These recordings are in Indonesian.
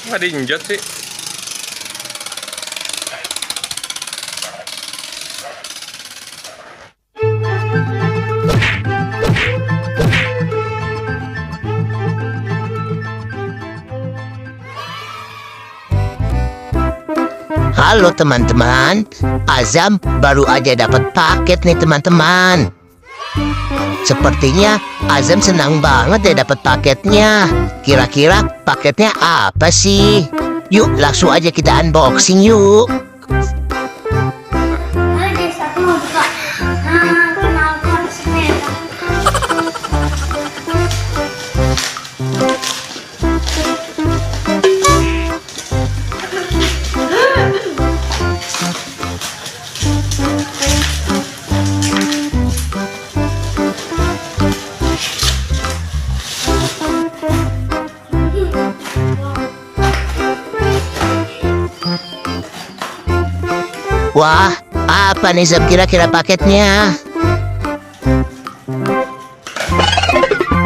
Nggak diinjot sih. Halo teman-teman, Azam baru aja dapat paket nih teman-teman. Sepertinya Azam senang banget deh dapat paketnya. Kira-kira paketnya apa sih? Yuk langsung aja kita unboxing yuk. Ada satu mau buka. Kenalkan sepeda. Wah, apa nih Zam kira-kira paketnya?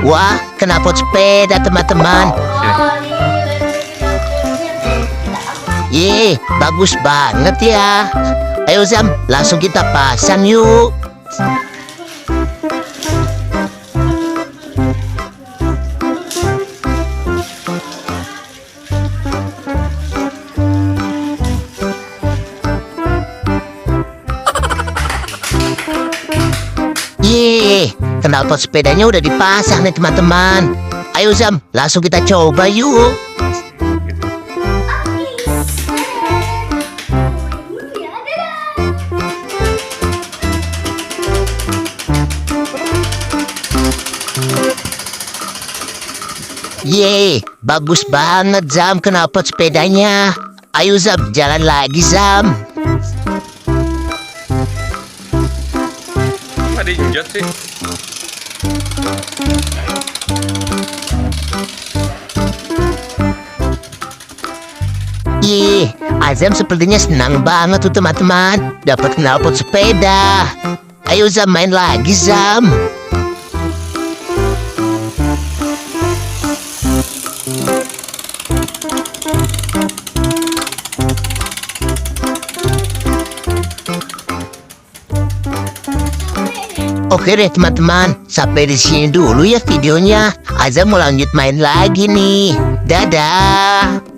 Wah, knalpot sepeda teman-teman. Ye, bagus banget ya. Ayo Zam, langsung kita pasang yuk. Ye, knalpot sepedanya udah dipasang nih teman-teman. Ayo Zam, langsung kita coba yuk. Ye, bagus banget Zam knalpot sepedanya. Ayo Zam, jalan lagi Zam. Nggak diinjot sih. Ye, Azam sepertinya senang banget tuh teman-teman. Dapat knalpot sepeda. Ayo Zam, main lagi Zam. Oke deh teman-teman, sampai di sini dulu ya videonya. Azam mau lanjut main lagi nih. Dadah.